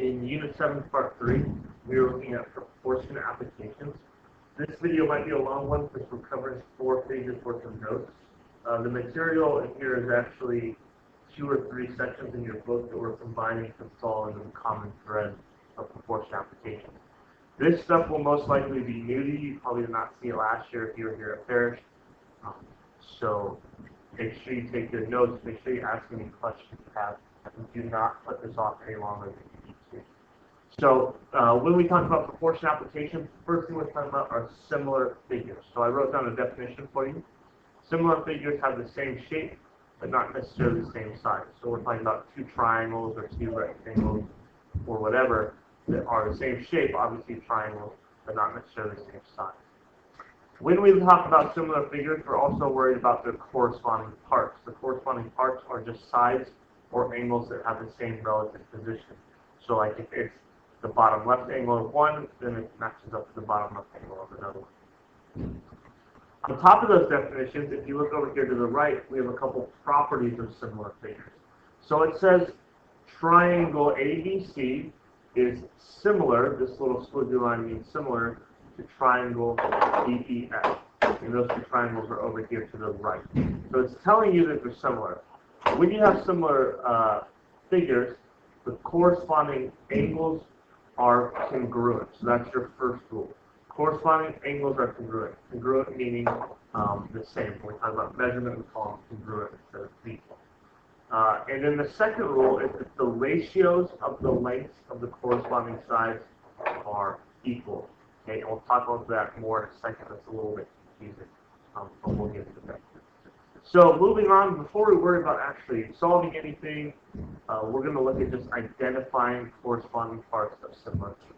In Unit 7, Part 3, we are looking at proportion applications. This video might be a long one because we're covering 4 pages worth of notes. The material in here is actually 2 or 3 sections in your book that we're combining to fall into the common thread of proportion applications. This stuff will most likely be new to you. You probably did not see it last year if you were here at Parrish. So make sure you take good notes. Make sure you ask any questions you have. And do not put this off any longer than you need to. So when we talk about proportion applications, the first thing we're talking about are similar figures. So I wrote down a definition for you. Similar figures have the same shape, but not necessarily the same size. So we're talking about 2 triangles or 2 rectangles or whatever that are the same shape, obviously triangles, but not necessarily the same size. When we talk about similar figures, we're also worried about their corresponding parts. The corresponding parts are just sides or angles that have the same relative position. So like if it's the bottom left angle of one, then it matches up to the bottom left angle of another one. On top of those definitions, if you look over here to the right, we have a couple properties of similar figures. So it says triangle ABC is similar, this little squiggly line means similar, to triangle DEF. And those 2 triangles are over here to the right. So it's telling you that they're similar. When you have similar figures, the corresponding angles are congruent. So that's your first rule. Corresponding angles are congruent. Congruent meaning the same. When we talk about measurement, we call them congruent instead of equal. And then the second rule is that the ratios of the lengths of the corresponding sides are equal. Okay, and we'll talk about that more in a second. That's a little bit confusing, but we'll get to that. So moving on, before we worry about actually solving anything, we're going to look at just identifying corresponding parts of similar figures.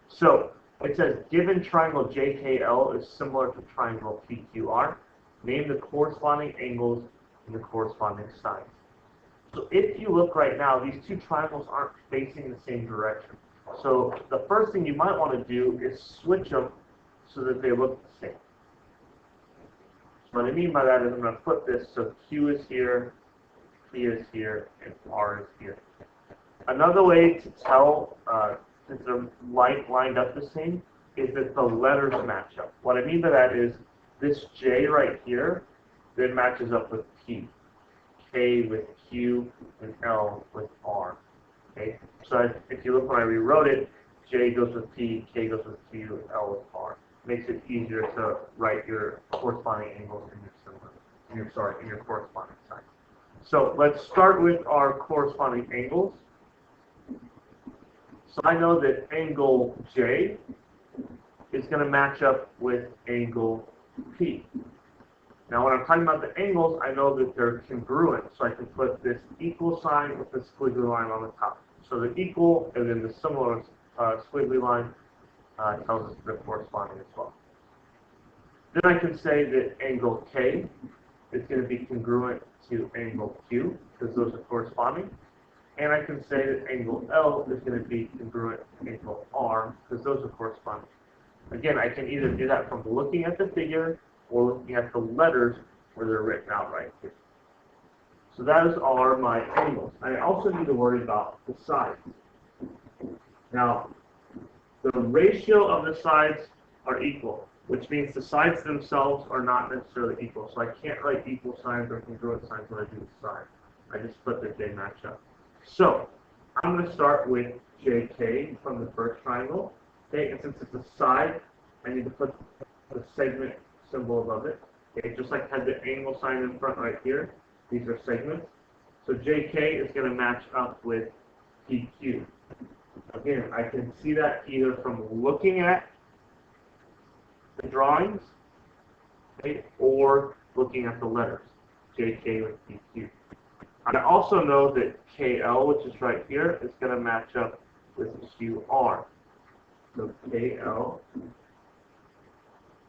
So it says, given triangle JKL is similar to triangle PQR, name the corresponding angles and the corresponding sides. So if you look right now, these 2 triangles aren't facing the same direction. So the first thing you might want to do is switch them so that they look the same. What I mean by that is I'm going to flip this so Q is here, P is here, and R is here. Another way to tell since they're lined up the same is that the letters match up. What I mean by that is this J right here then matches up with P, K with Q, and L with R. Okay? So if you look when I rewrote it, J goes with P, K goes with Q, L with R. Makes it easier to write your corresponding angles in your corresponding sides. So let's start with our corresponding angles. So I know that angle J is going to match up with angle P. Now when I'm talking about the angles, I know that they're congruent, so I can put this equal sign with the squiggly line on the top. So the equal and then the similar squiggly line tells us they're corresponding as well. Then I can say that angle K is going to be congruent to angle Q, because those are corresponding. And I can say that angle L is going to be congruent to angle R, because those are corresponding. Again, I can either do that from looking at the figure or looking at the letters where they're written out right here. So those are my angles. I also need to worry about the sides. Now, the ratio of the sides are equal, which means the sides themselves are not necessarily equal. So I can't write equal signs or congruent signs when I do the side. I just put that they match up. So I'm going to start with JK from the first triangle. Okay, and since it's a side, I need to put the segment symbol above it. Okay, just like I had the angle sign in front right here, these are segments. So JK is going to match up with PQ. Again, I can see that either from looking at the drawings, okay, or looking at the letters, JK with PQ. I also know that KL, which is right here, is going to match up with QR. So KL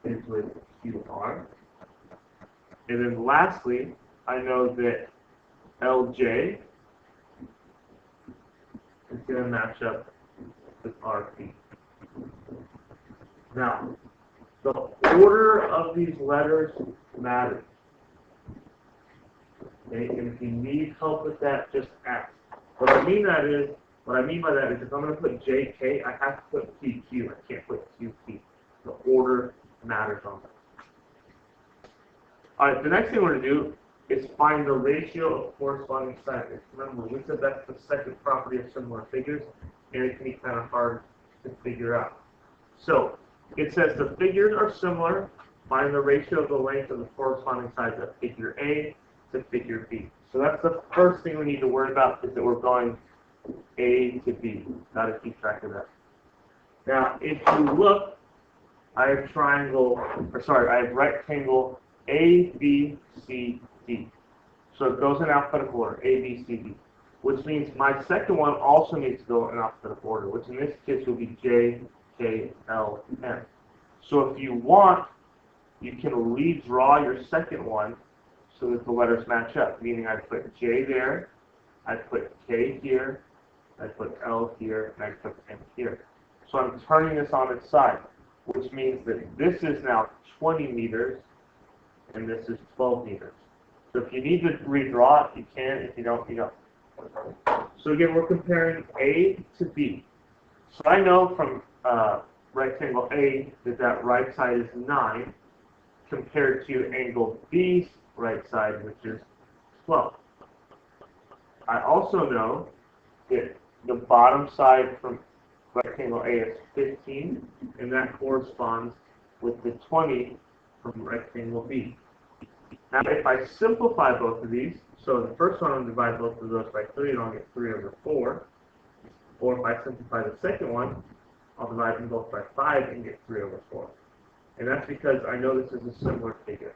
is with QR. And then lastly, I know that LJ is going to match up with RP. Now, the order of these letters matters. Okay, and if you need help with that, just ask. What I mean that is, What I mean by that is if I'm going to put JK, I have to put PQ. I can't put QP. The order matters on that. All right, the next thing we're going to do is find the ratio of corresponding sides. Remember, we said that's the second property of similar figures, and it can be kind of hard to figure out. So it says the figures are similar. Find the ratio of the length of the corresponding sides of figure A to figure B. So that's the first thing we need to worry about, is that we're going A to B. Got to keep track of that. Now, if you look, I have rectangle A, B, C, D. So it goes in alphabetical order, A, B, C, D, which means my second one also needs to go in alphabetical order, which in this case will be J, K, L, M. So if you want, you can redraw your second one so that the letters match up, meaning I put J there, I put K here, I put L here, and I put M here. So I'm turning this on its side, which means that this is now 20 meters, and this is 12 meters. So if you need to redraw it, you can. If you don't, you don't. So again, we're comparing A to B. So I know from rectangle A that right side is 9 compared to angle B's right side, which is 12. I also know that the bottom side from rectangle A is 15, and that corresponds with the 20 from rectangle B. Now, if I simplify both of these, so the first one, I'll divide both of those by 3, and I'll get 3 over 4. Or if I simplify the second one, I'll divide them both by 5 and get 3 over 4. And that's because I know this is a similar figure.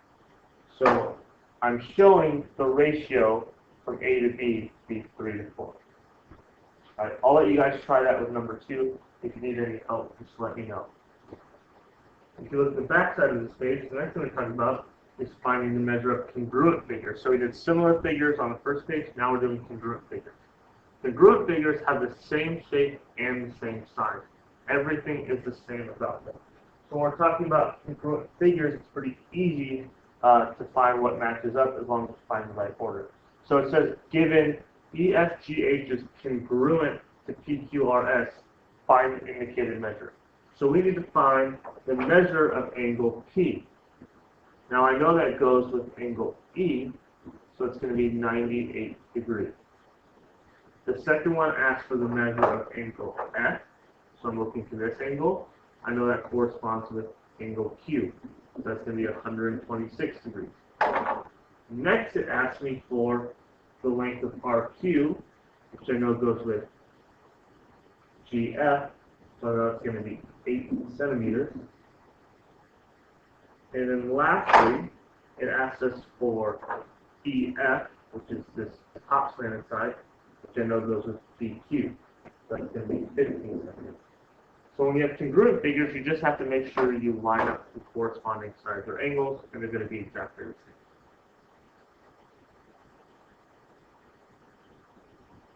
So I'm showing the ratio from A to B to be 3 to 4. All right, I'll let you guys try that with number 2. If you need any help, just let me know. If you look at the back side of this page, the next thing we're talking about is finding the measure of congruent figures. So we did similar figures on the first page, now we're doing congruent figures. Congruent figures have the same shape and the same size. Everything is the same about them. So when we're talking about congruent figures, it's pretty easy to find what matches up as long as you find the right order. So it says, given EFGH is congruent to PQRS, find the indicated measure. So we need to find the measure of angle P. Now I know that goes with angle E, so it's going to be 98 degrees. The second one asks for the measure of angle F, so I'm looking for this angle. I know that corresponds with angle Q, so that's going to be 126 degrees. Next, it asks me for the length of RQ, which I know goes with GF, so that's going to be 8 centimeters. And then lastly, it asks us for EF, which is this top slanted side, which I know goes with BQ. So that's going to be 15 centimeters. So when you have congruent figures, you just have to make sure you line up the corresponding sides or angles, and they're going to be exactly the same.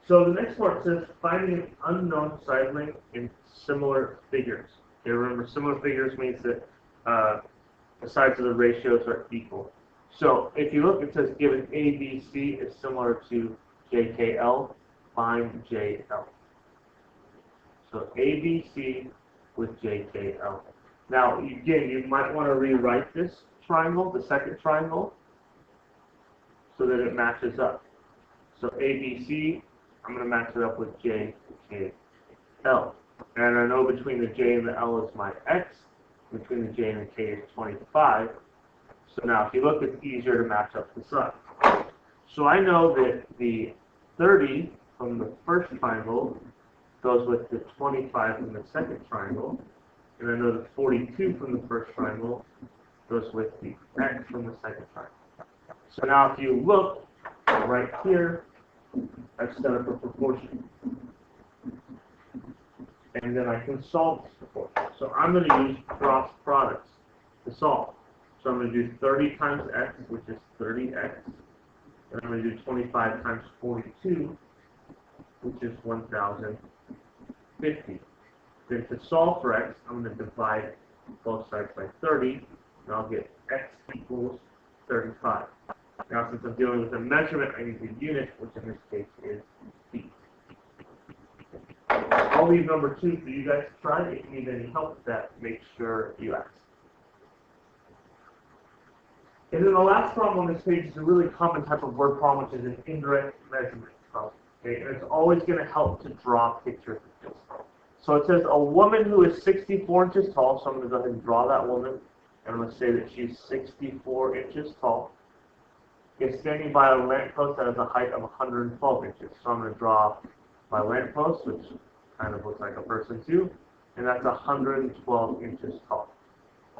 So the next part says finding an unknown side length in similar figures. Okay, remember, similar figures means that the sides of the ratios are equal. So if you look, it says given ABC is similar to JKL, find JL. So ABC with JKL. Now, again, you might want to rewrite this triangle, the second triangle, so that it matches up. So ABC, I'm going to match it up with JKL. And I know between the J and the L is my X, between the J and the K is 25. So now, if you look, it's easier to match up the sides. So I know that the 30 from the first triangle goes with the 25 from the second triangle, and I know the 42 from the first triangle goes with the X from the second triangle. So now if you look right here, I've set up a proportion. And then I can solve this proportion. So I'm going to use cross products to solve. So I'm going to do 30 times X, which is 30X. And I'm going to do 25 times 42, which is 1,050. Then to solve for X, I'm going to divide both sides by 30, and I'll get X equals 35. Now, since I'm dealing with a measurement, I need the unit, which in this case is feet. I'll leave number 2 for you guys to try. If you need any help with that, make sure you ask. And then the last problem on this page is a really common type of word problem, which is an indirect measurement problem. Okay? And it's always going to help to draw pictures of this. So it says a woman who is 64 inches tall, so I'm going to go ahead and draw that woman. And I'm going to say that she's 64 inches tall. Is standing by a lamppost that has a height of 112 inches. So I'm going to draw my lamppost, which kind of looks like a person too, and that's 112 inches tall.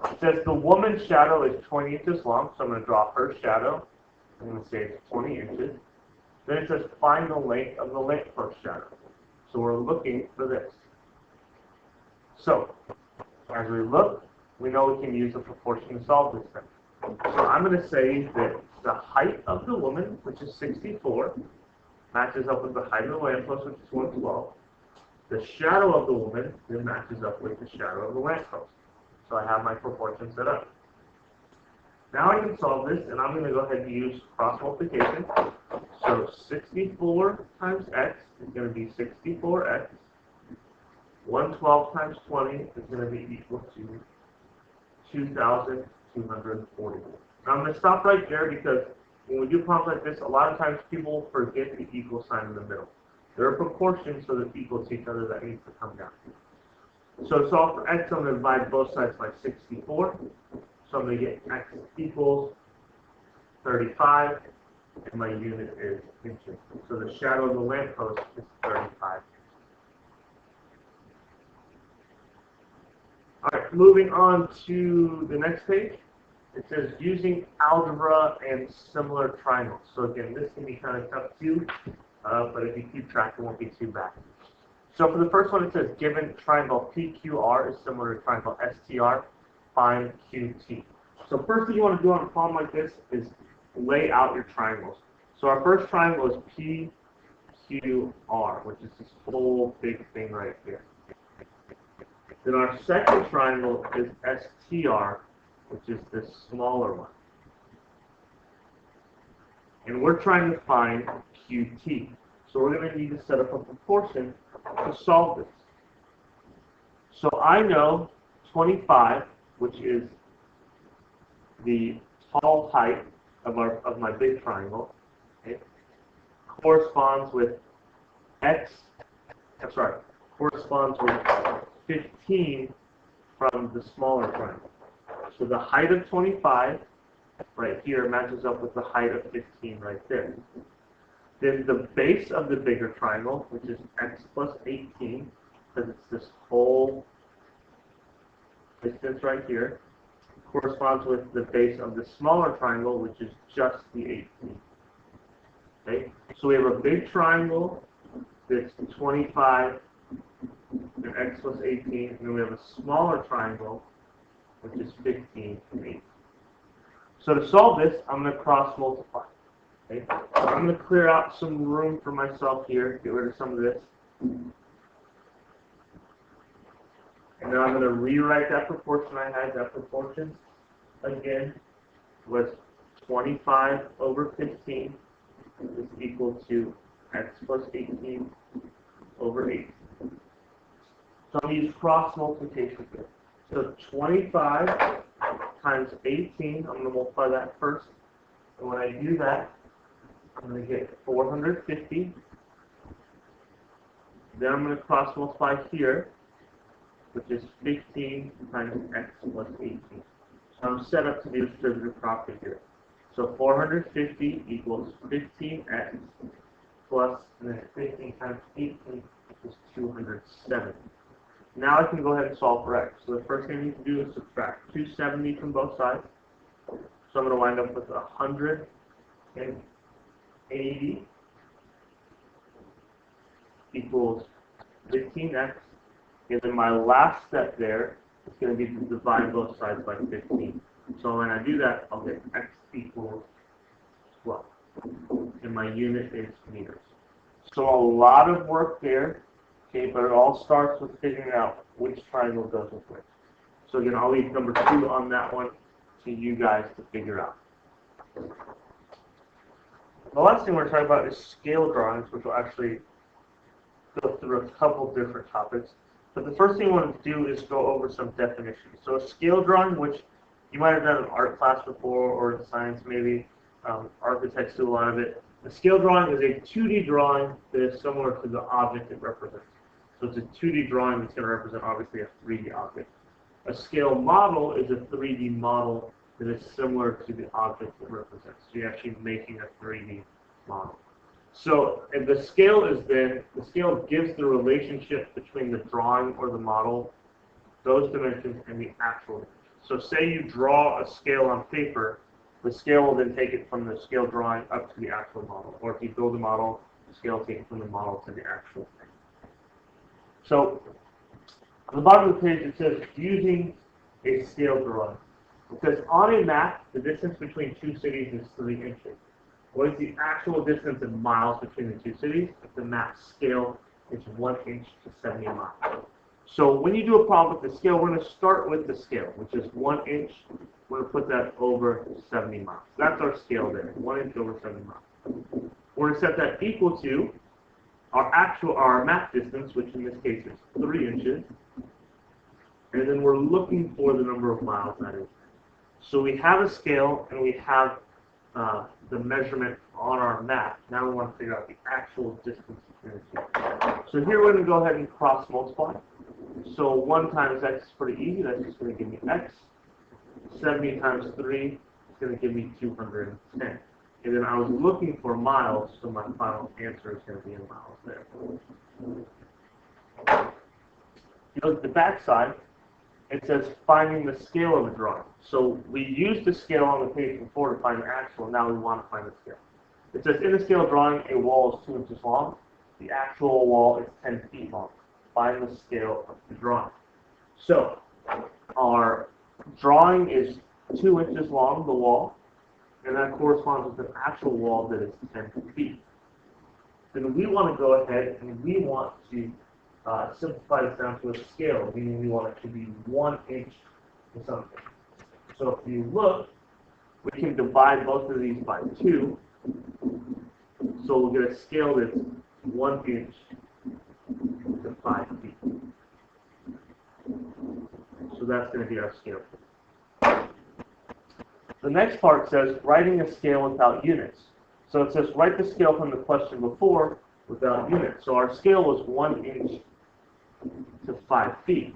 It says the woman's shadow is 20 inches long, so I'm going to draw her shadow. I'm going to say it's 20 inches. Then it says find the length of the lamppost shadow. So we're looking for this. So as we look, we know we can use a proportion to solve this thing. So I'm going to say that the height of the woman, which is 64, matches up with the height of the lamppost, which is 112. The shadow of the woman then matches up with the shadow of the lamppost. So I have my proportion set up. Now I can solve this, and I'm going to go ahead and use cross multiplication. So 64 times x is going to be 64x. 112 times 20 is going to be equal to 2,240. Now I'm going to stop right there because when we do problems like this, a lot of times people forget the equal sign in the middle. There are proportions so that equal to each other that needs to come down. So to solve for x, I'm going to divide both sides by 64. So I'm going to get x equals 35, and my unit is inches. So the shadow of the lamppost is 35. All right, moving on to the next page. It says using algebra and similar triangles. So again, this can be kind of tough too, but if you keep track, it won't be too bad. So for the first one, it says given triangle PQR is similar to triangle STR, find QT. So first thing you want to do on a problem like this is lay out your triangles. So our first triangle is PQR, which is this whole big thing right here. Then our second triangle is STR, which is this smaller one. And we're trying to find QT. So we're going to need to set up a proportion to solve this. So I know 25, which is the tall height of my big triangle, okay, corresponds with corresponds with 15 from the smaller triangle. So the height of 25 right here matches up with the height of 15 right there. Then the base of the bigger triangle, which is x plus 18, because it's this whole distance right here, corresponds with the base of the smaller triangle, which is just the 18. Okay? So we have a big triangle that's 25 and x plus 18, and then we have a smaller triangle, which is 15 and 8. So to solve this, I'm going to cross multiply. Okay? So I'm going to clear out some room for myself here, get rid of some of this. And then I'm going to rewrite that proportion I had. That proportion, again, was 25 over 15 is equal to x plus 18 over 8. So I'm going to use cross multiplication here. So 25 times 18, I'm going to multiply that first. And when I do that, I'm going to get 450. Then I'm going to cross multiply here, which is 15 times x plus 18. So I'm set up to do distributive property here. So 450 equals 15x plus, and then 15 times 18 is 270. Now I can go ahead and solve for x. So the first thing I need to do is subtract 270 from both sides. So I'm going to wind up with 180 equals 15x. And then my last step there is going to be to divide both sides by 15. So when I do that, I'll get x equals 12. And my unit is meters. So a lot of work there. Okay, but it all starts with figuring out which triangle goes with which. So again, I'll leave number 2 on that one to you guys to figure out. The last thing we're talking about is scale drawings, which will actually go through a couple different topics. But the first thing we want to do is go over some definitions. So a scale drawing, which you might have done in art class before or in science maybe, architects do a lot of it. A scale drawing is a 2D drawing that is similar to the object it represents. So it's a 2D drawing that's going to represent obviously a 3D object. A scale model is a 3D model that is similar to the object it represents. So you're actually making a 3D model. So if the scale is then, the scale gives the relationship between the drawing or the model, those dimensions, and the actual dimensions. So say you draw a scale on paper, the scale will then take it from the scale drawing up to the actual model. Or if you build a model, the scale will take it from the model to the actual thing. So on the bottom of the page it says using a scale drawing. Because on a map, the distance between two cities is 3 inches. What is the actual distance in miles between the two cities? If the map scale is 1 inch to 70 miles. So when you do a problem with the scale, we're going to start with the scale, which is 1 inch. We're going to put that over 70 miles. That's our scale there, 1 inch over 70 miles. We're going to set that equal to our map distance, which in this case is 3 inches. And then we're looking for the number of miles that is. So we have a scale and we have the measurement on our map. Now we want to figure out the actual distance between the two. So here we're going to go ahead and cross multiply. So 1 times x is pretty easy. That's just going to give me x. 70 times 3 is going to give me 210. And then I was looking for miles, so my final answer is going to be in miles there. You look at the back side, it says finding the scale of a drawing. So we used the scale on the page before to find the actual, now we want to find the scale. It says in the scale drawing, a wall is 2 inches long. The actual wall is 10 feet long. Find the scale of the drawing. So our drawing is 2 inches long, the wall, and that corresponds with an actual wall that is 10 feet. Then we want to go ahead and we want to simplify this down to a scale, meaning we want it to be 1 inch or something. So if you look, we can divide both of these by 2. So we'll get a scale that's 1 inch to 5 feet. So that's going to be our scale. The next part says writing a scale without units. So it says write the scale from the question before without units. So our scale was 1 inch to 5 feet.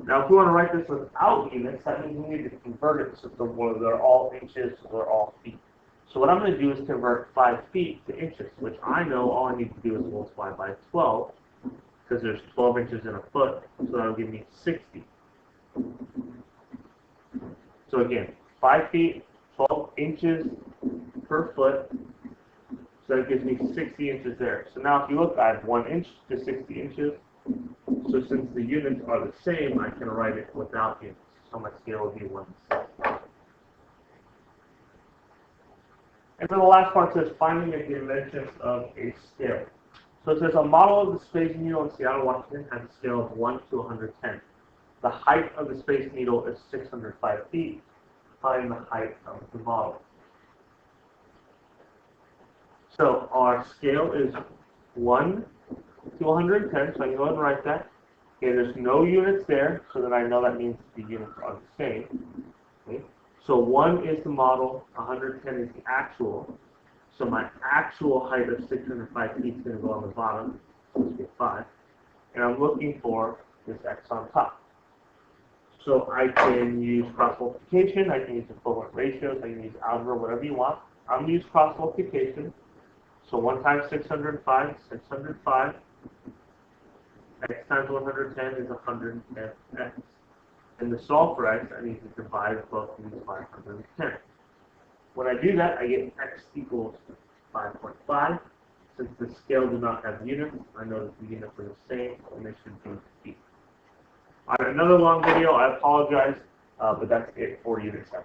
Now if we want to write this without units, that means we need to convert it so whether they're all inches or they're all feet. So what I'm going to do is convert 5 feet to inches, which I know all I need to do is multiply by 12, because there's 12 inches in a foot, so that'll give me 60. So again, 5 feet, 12 inches per foot, so that gives me 60 inches there. So now if you look, I have 1 inch to 60 inches. So since the units are the same, I can write it without units. So my scale will be 1. And then the last part says finding the dimensions of a scale. So it says a model of the Space Needle in Seattle, Washington has a scale of 1 to 110. The height of the Space Needle is 605 feet. Find the height of the model. So our scale is 1 to 110, so I can go ahead and write that. Okay, there's no units there, so then I know that means the units are the same. Okay. So 1 is the model, 110 is the actual. So my actual height of 605 feet is going to go on the bottom, so it's 5. And I'm looking for this x on top. So I can use cross multiplication, I can use equivalent ratios, I can use algebra, whatever you want. I'm going to use cross multiplication. So 1 times 605 is 605. X times 110 is 110x. And to solve for x, I need to divide both of these by 110. When I do that, I get x equals 5.5. Since the scale does not have units, I know that the units are the same, and they should be feet. On another long video, I apologize, but that's it for unit 7.